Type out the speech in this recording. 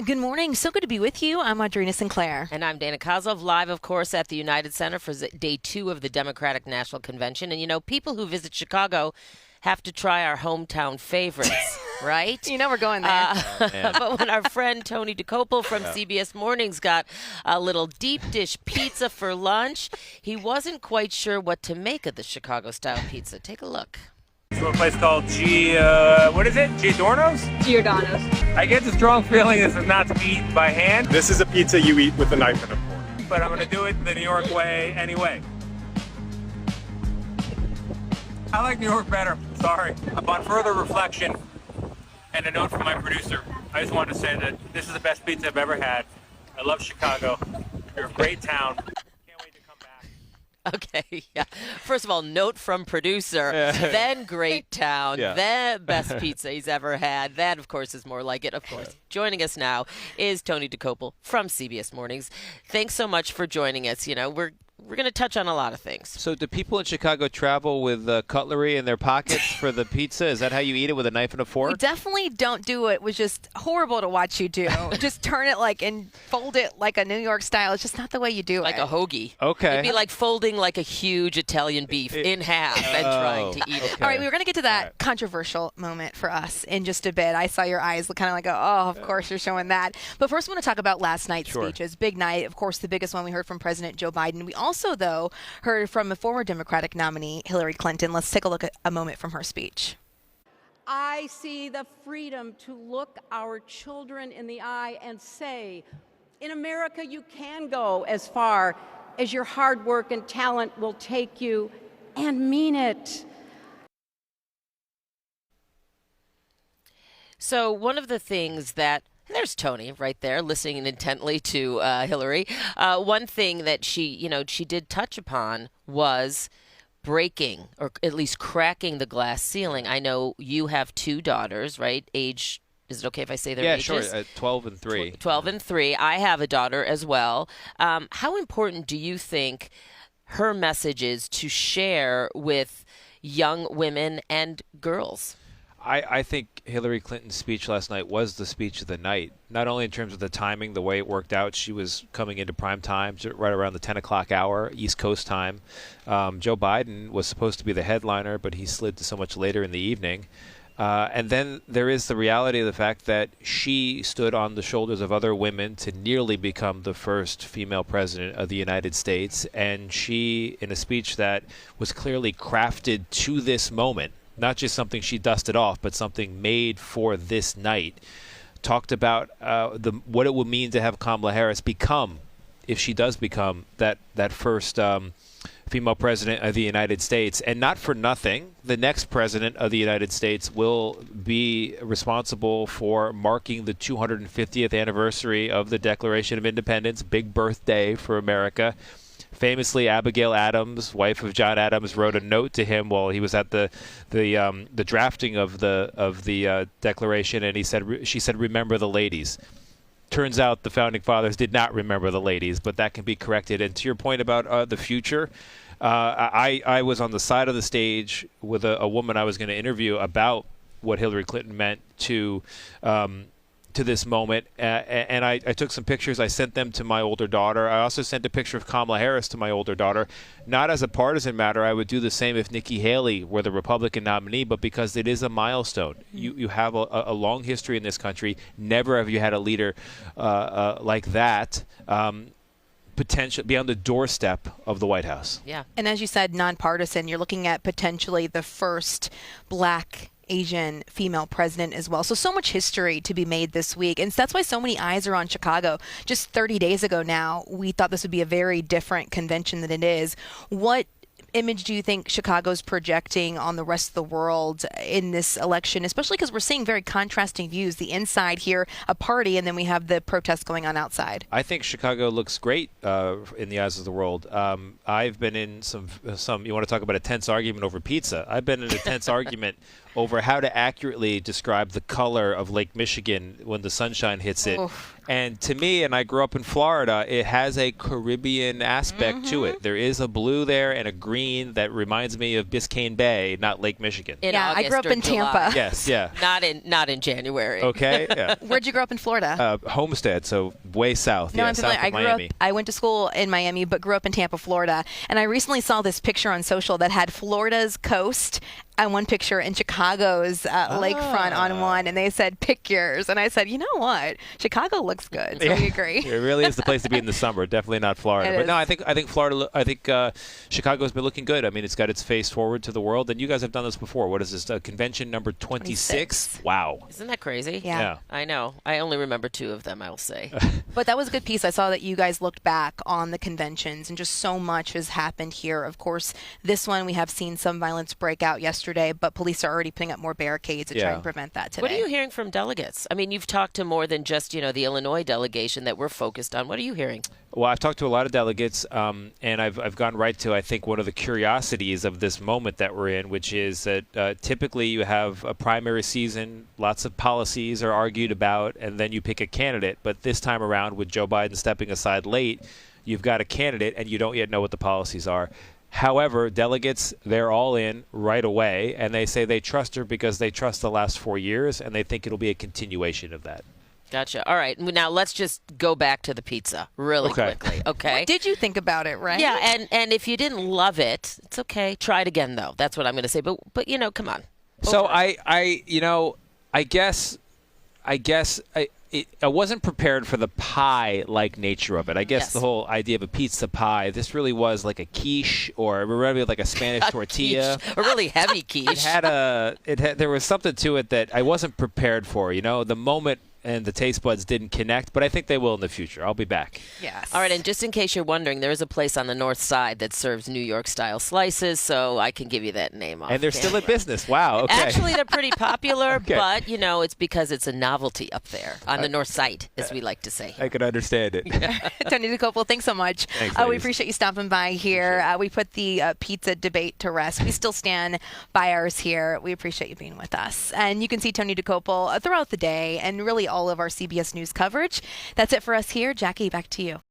Good morning. So good to be with you. I'm Audrina Sinclair. And I'm Dana Kozlov, live, of course, at the United Center for day 2 of the Democratic National Convention. And, you know, people who visit Chicago have to try our hometown favorites, right? You know we're going there. But when our friend Tony Dokoupil from CBS Mornings got a little deep dish pizza for lunch, he wasn't quite sure what to make of the Chicago-style pizza. Take a look. To a place called what is it? Giordano's? Giordano's. I get the strong feeling this is not to be eaten by hand, This is a pizza you eat with a knife and a fork. but I'm going to do it the New York way anyway. I like New York better. Sorry. Upon further reflection and a note from my producer, I just wanted to say that this is the best pizza I've ever had. I love Chicago. You're a great town. Can't wait to come back. Okay, yeah. First of all, note from producer, then great town, then best pizza he's ever had. That, of course, is more like it. Of course, joining us now is Tony Dokoupil from CBS Mornings. Thanks so much for joining us. You know, we're going to touch on a lot of things. So do people in Chicago travel with cutlery in their pockets for the pizza? Is that how you eat it, with a knife and a fork? We definitely don't do it. It was just horrible to watch you do. Just turn it and fold it like a New York style. It's just not the way you do Like it. a hoagie. Okay. It'd be like folding like a huge Italian beef in half and trying to eat it. All right, we were going to get to that controversial moment for us in just a bit. I saw your eyes kind of like, oh, of course you're showing that. But first, I want to talk about last night's speeches. Big night, of course, the biggest one we heard from President Joe Biden. We also, though, heard from a former Democratic nominee, Hillary Clinton. Let's take a look at a moment from her speech. I see the freedom to look our children in the eye and say, in America, you can go as far as your hard work and talent will take you, and mean it. So one of the things that there's Tony right there listening intently to Hillary. One thing that she did touch upon was breaking, or at least cracking, the glass ceiling. I know you have 2 daughters, right? Age, is it okay if I say their ages? Yeah, sure. 12 and 3. 12 and 3. I have a daughter as well. How important do you think her message is to share with young women and girls? I think Hillary Clinton's speech last night was the speech of the night, not only in terms of the timing, the way it worked out. She was coming into prime time right around the 10 o'clock hour, East Coast time. Joe Biden was supposed to be the headliner, but he slid to so much later in the evening. And then there is the reality of the fact that she stood on the shoulders of other women to nearly become the first female president of the United States. And she, in a speech that was clearly crafted to this moment, not just something she dusted off, but something made for this night, talked about what it would mean to have Kamala Harris become, if she does become, that first female president of the United States. And not for nothing, the next president of the United States will be responsible for marking the 250th anniversary of the Declaration of Independence, big birthday for America. Famously, Abigail Adams, wife of John Adams, wrote a note to him while he was at the drafting of the Declaration, and she said, "Remember the ladies." Turns out the founding fathers did not remember the ladies, but that can be corrected. And to your point about the future, I was on the side of the stage with a woman I was going to interview about what Hillary Clinton meant to this moment, and I took some pictures. I sent them to my older daughter. I also sent a picture of Kamala Harris to my older daughter, not as a partisan matter. I would do the same if Nikki Haley were the Republican nominee, but because it is a milestone. You have a long history in this country. Never have you had a leader like that potential be on the doorstep of the White House. Yeah. And as you said, nonpartisan, you're looking at potentially the first Black Asian female president as well. So much history to be made this week. And that's why so many eyes are on Chicago. Just 30 days ago now, we thought this would be a very different convention than it is. What image do you think Chicago's projecting on the rest of the world in this election, especially because we're seeing very contrasting views? The inside here, a party, and then we have the protests going on outside. I think Chicago looks great in the eyes of the world. I've been in some. You want to talk about a tense argument over pizza? I've been in a tense argument over how to accurately describe the color of Lake Michigan when the sunshine hits it. And to me, and I grew up in Florida, it has a Caribbean aspect to it. There is a blue there and a green that reminds me of Biscayne Bay, not Lake Michigan. Yeah, I grew up in July. Tampa. Yes, yeah. Not in January. Okay, yeah. Where'd you grow up in Florida? Homestead, so way south. No, yeah, I'm south familiar. of I grew Miami. up. I went to school in Miami, but grew up in Tampa, Florida. And I recently saw this picture on social that had Florida's coast and one picture in Chicago's lakefront on one, and they said pick yours. And I said, you know what, Chicago looks good. So we agree. It really is the place to be in the summer. Definitely not Florida. It But is. no, I think Florida. I think Chicago's been looking good. I mean, it's got its face forward to the world. And you guys have done this before. What is this? Convention number 26? Wow. Isn't that crazy? Yeah. I know. I only remember 2 of them, I will say. But that was a good piece. I saw that you guys looked back on the conventions, and just so much has happened here. Of course, this one we have seen some violence break out yesterday, but police are already putting up more barricades to try and prevent that today. What are you hearing from delegates? I mean, you've talked to more than just, the Illinois delegation that we're focused on. What are you hearing? Well, I've talked to a lot of delegates, and I've gone right to, I think, one of the curiosities of this moment that we're in, which is that typically you have a primary season, lots of policies are argued about, and then you pick a candidate. But this time around, with Joe Biden stepping aside late, you've got a candidate, and you don't yet know what the policies are. However, delegates, they're all in right away, and they say they trust her because they trust the last 4 years, and they think it'll be a continuation of that. Gotcha. All right. Now let's just go back to the pizza really quickly. Okay. What did you think about it, right? Yeah, and if you didn't love it, it's okay. Try it again, though. That's what I'm going to say. But come on. So I guess I wasn't prepared for the pie-like nature of it. I guess Yes. the whole idea of a pizza pie, this really was like a quiche or maybe like a Spanish tortilla. Quiche. A really heavy quiche. There was something to it that I wasn't prepared for. The moment and the taste buds didn't connect, but I think they will in the future. I'll be back. Yes. All right, and just in case you're wondering, there is a place on the north side that serves New York-style slices, so I can give you that name off. And they're still in camera. business. Wow. Okay. Actually, they're pretty popular, Okay. but, it's because it's a novelty up there on the north side, as we like to say. I can understand it. Tony Dokoupil, thanks so much. Thanks, We ladies. appreciate you stopping by here. We put the pizza debate to rest. We still stand by ours here. We appreciate you being with us. And you can see Tony Dokoupil throughout the day and really all of our CBS News coverage. That's it for us here. Jackie, back to you.